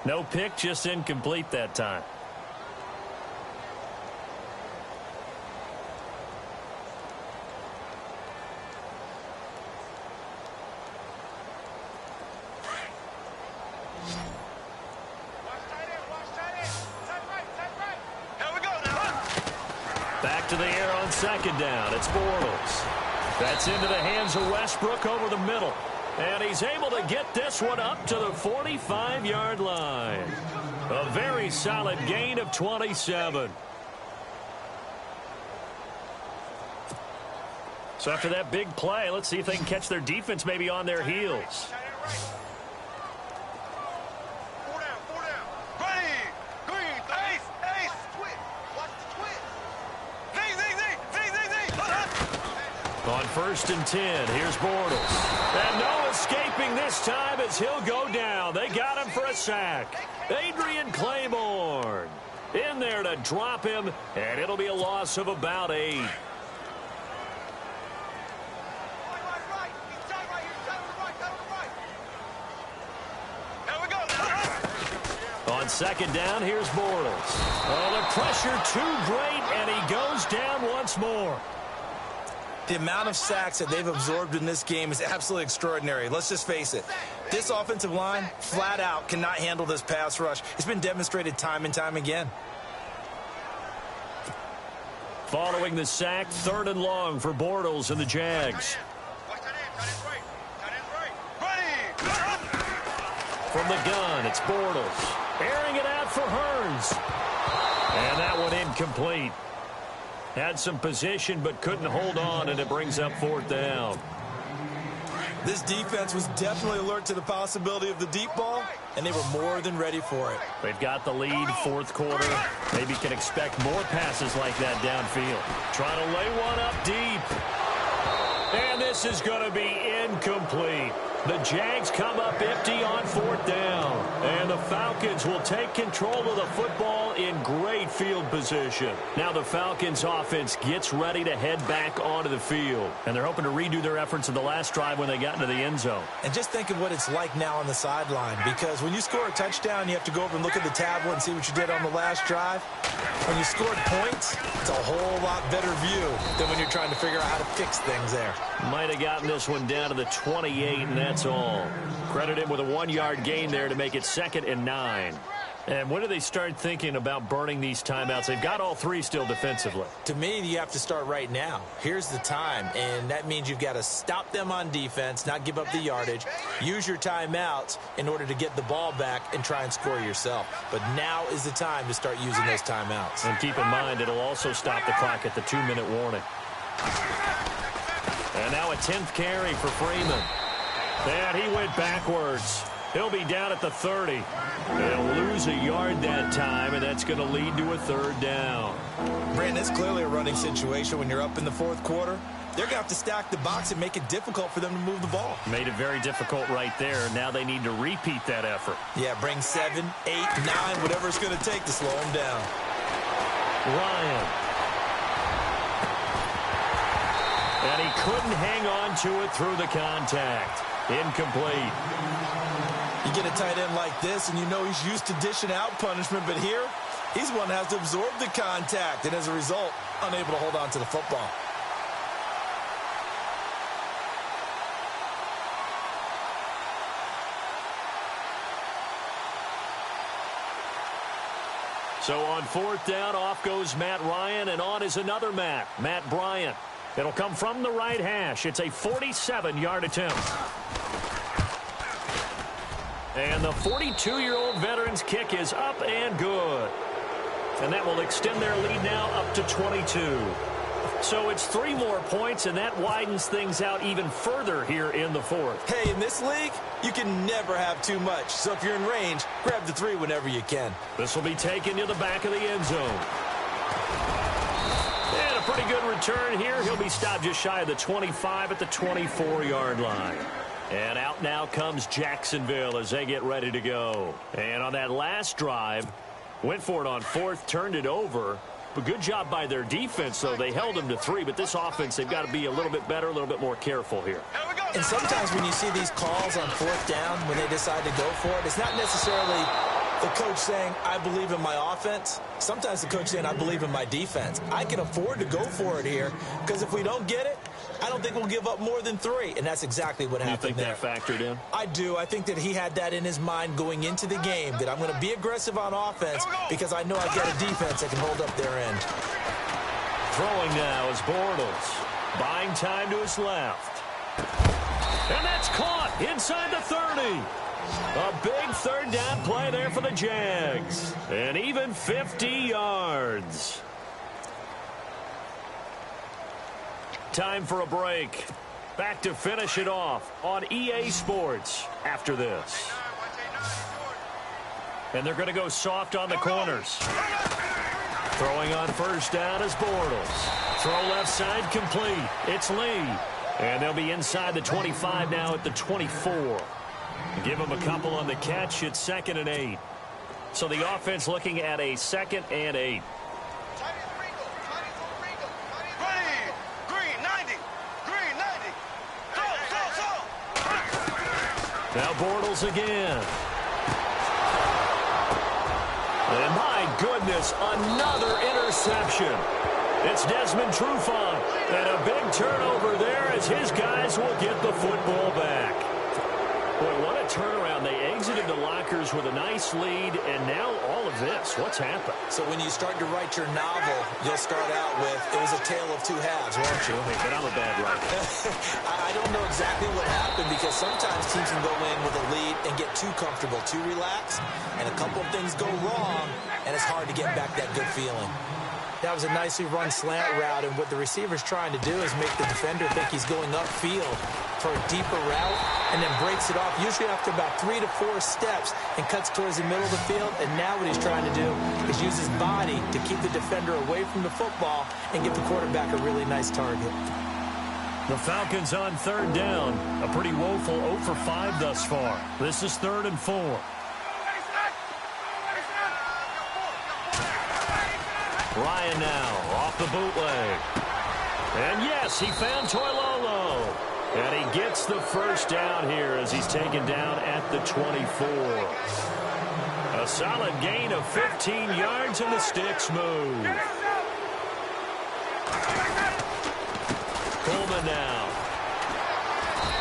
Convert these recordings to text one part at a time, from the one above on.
No pick, just incomplete that time. Back to the air on second down. It's Bortles. That's into the hands of Westbrook over the middle. And he's able to get this one up to the 45-yard line. A very solid gain of 27. So after that big play, let's see if they can catch their defense maybe on their heels. On 1st and 10, here's Bortles. And no escaping this time as he'll go down. They got him for a sack. Adrian Claiborne in there to drop him, and it'll be a loss of about 8. On 2nd down, here's Bortles. Oh, the pressure too great, and he goes down once more. The amount of sacks that they've absorbed in this game is absolutely extraordinary. Let's just face it. This offensive line, flat out, cannot handle this pass rush. It's been demonstrated time and time again. Following the sack, 3rd and long for Bortles and the Jags. From the gun, it's Bortles. Airing it out for Hearns. And that one incomplete. Had some position but couldn't hold on, and it brings up 4th down. This defense was definitely alert to the possibility of the deep ball, and they were more than ready for it. They've got the lead, 4th quarter. Maybe can expect more passes like that downfield. Trying to lay one up deep. And this is going to be incomplete. The Jags come up empty on 4th down. And the Falcons will take control of the football in great field position. Now the Falcons offense gets ready to head back onto the field. And they're hoping to redo their efforts of the last drive when they got into the end zone. And just think of what it's like now on the sideline. Because when you score a touchdown, you have to go over and look at the tablet and see what you did on the last drive. When you scored points, it's a whole lot better view than when you're trying to figure out how to fix things there. Might have gotten this one down to the 28, and that's all. Credit him with a 1-yard gain there to make it 2nd and 9. And when do they start thinking about burning these timeouts? They've got all 3 still defensively. To me, you have to start right now. Here's the time, and that means you've got to stop them on defense, not give up the yardage, use your timeouts in order to get the ball back and try and score yourself. But now is the time to start using those timeouts. And keep in mind, it'll also stop the clock at the 2-minute warning. And now a 10th carry for Freeman. And he went backwards. He'll be down at the 30. They'll lose a yard that time, and that's going to lead to a 3rd down. Brandon, it's clearly a running situation when you're up in the 4th quarter. They're going to have to stack the box and make it difficult for them to move the ball. Made it very difficult right there. Now they need to repeat that effort. Yeah, bring 7, 8, 9, whatever it's going to take to slow them down. Ryan. And he couldn't hang on to it through the contact. Incomplete. You get a tight end like this, and you know he's used to dishing out punishment, but here, he's one that has to absorb the contact, and as a result, unable to hold on to the football. So on 4th down, off goes Matt Ryan, and on is another Matt Bryant. It'll come from the right hash. It's a 47-yard attempt. And the 42-year-old veteran's kick is up and good. And that will extend their lead now up to 22. So it's 3 more points, and that widens things out even further here in the 4th. Hey, in this league, you can never have too much. So if you're in range, grab the 3 whenever you can. This will be taken to the back of the end zone. And a pretty good return here. He'll be stopped just shy of the 25 at the 24-yard line. And out now comes Jacksonville as they get ready to go. And on that last drive, went for it on 4th, turned it over. But good job by their defense, though. They held them to 3, but this offense, they've got to be a little bit better, a little bit more careful here. And sometimes when you see these calls on 4th down, when they decide to go for it, it's not necessarily The coach saying, I believe in my offense. Sometimes the coach saying, I believe in my defense. I can afford to go for it here because if we don't get it, I don't think we'll give up more than 3. And that's exactly what happened there. You think that factored in? I do. I think that he had that in his mind going into the game, that I'm going to be aggressive on offense because I know I've got a defense that can hold up their end. Throwing now is Bortles. Buying time to his left. And that's caught inside the 30. A big third down play there for the Jags. And even 50 yards. Time for a break. Back to finish it off on EA Sports after this. And they're going to go soft on the corners. Throwing on first down is Bortles. Throw left side complete. It's Lee. And they'll be inside the 25 now at the 24. Give them a couple on the catch. It's 2nd and 8. So the offense looking at a 2nd and 8. Now Bortles again. And my goodness, another interception. It's Desmond Trufant. And a big turnover there as his guys will get the football back. Boy, what a turnaround. They exited the lockers with a nice lead, and now all of this. What's happened? So when you start to write your novel, you'll start out with, it was a tale of 2 halves, won't you? Hey, but I'm a bad writer. I don't know exactly what happened because sometimes teams can go in with a lead and get too comfortable, too relaxed, and a couple of things go wrong, and it's hard to get back that good feeling. That was a nicely run slant route, and what the receiver's trying to do is make the defender think he's going upfield for a deeper route and then breaks it off, usually after about 3 to 4 steps, and cuts towards the middle of the field. And now what he's trying to do is use his body to keep the defender away from the football and give the quarterback a really nice target. The Falcons on 3rd down. A pretty woeful 0 for 5 thus far. This is 3rd and 4. Ryan now off the bootleg. And yes, he found Toilolo. And he gets the first down here as he's taken down at the 24. A solid gain of 15 yards and the sticks move. Coleman now.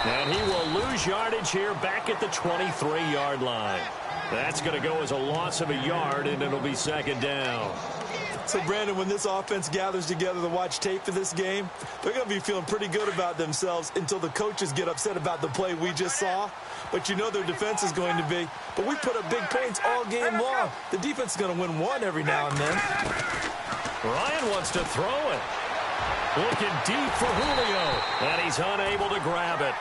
And he will lose yardage here back at the 23-yard line. That's going to go as a loss of a yard, and it'll be 2nd down. So, Brandon, when this offense gathers together to watch tape for this game, they're going to be feeling pretty good about themselves until the coaches get upset about the play we just saw. But you know their defense is going to be. But we put up big points all game long. The defense is going to win one every now and then. Ryan wants to throw it. Looking deep for Julio. And he's unable to grab it.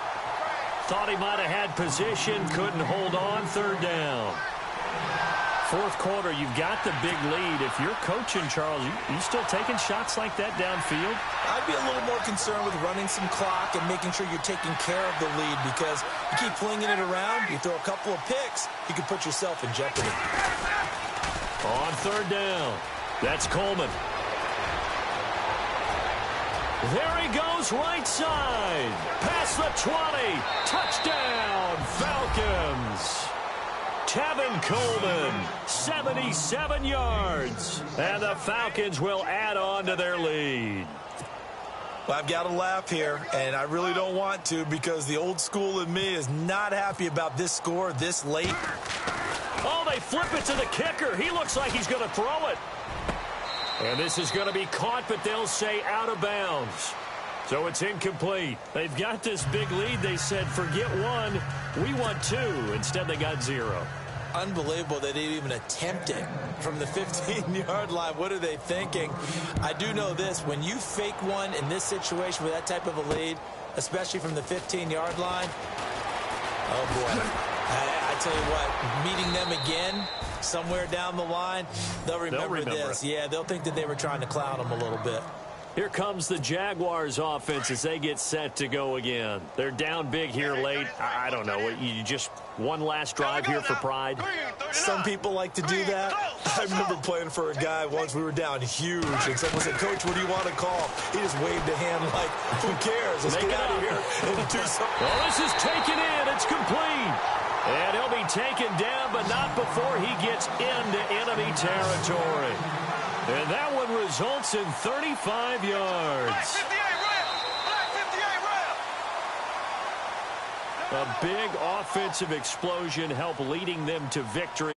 Thought he might have had position. Couldn't hold on. 3rd down. 4th quarter, you've got the big lead. If you're coaching, Charles, you still taking shots like that downfield? I'd be a little more concerned with running some clock and making sure you're taking care of the lead because you keep flinging it around, you throw a couple of picks, you can put yourself in jeopardy. On 3rd down, that's Coleman. There he goes, right side. Past the 20. Touchdown, Falcons. Tevin Coleman, 77 yards. And the Falcons will add on to their lead. Well, I've got to laugh here, and I really don't want to because the old school in me is not happy about this score this late. Oh, they flip it to the kicker. He looks like he's going to throw it. And this is going to be caught, but they'll say out of bounds. So it's incomplete. They've got this big lead. They said, forget 1. We want 2. Instead, they got 0. Unbelievable they didn't even attempt it from the 15-yard line. What are they thinking? I do know this. When you fake one in this situation with that type of a lead, especially from the 15-yard line, oh, boy. I tell you what, meeting them again somewhere down the line, they'll remember this. Yeah, they'll think that they were trying to clown them a little bit. Here comes the Jaguars offense as they get set to go again. They're down big here late. I don't know. You just one last drive here for pride? Some people like to do that. I remember playing for a guy once. We were down huge, and someone said, Coach, what do you want to call? He just waved a hand like, who cares? Let's get out of here and do something. Well, this is taken in. It's complete. And he'll be taken down, but not before he gets into enemy territory. And that one results in 35 yards. A big offensive explosion helped leading them to victory.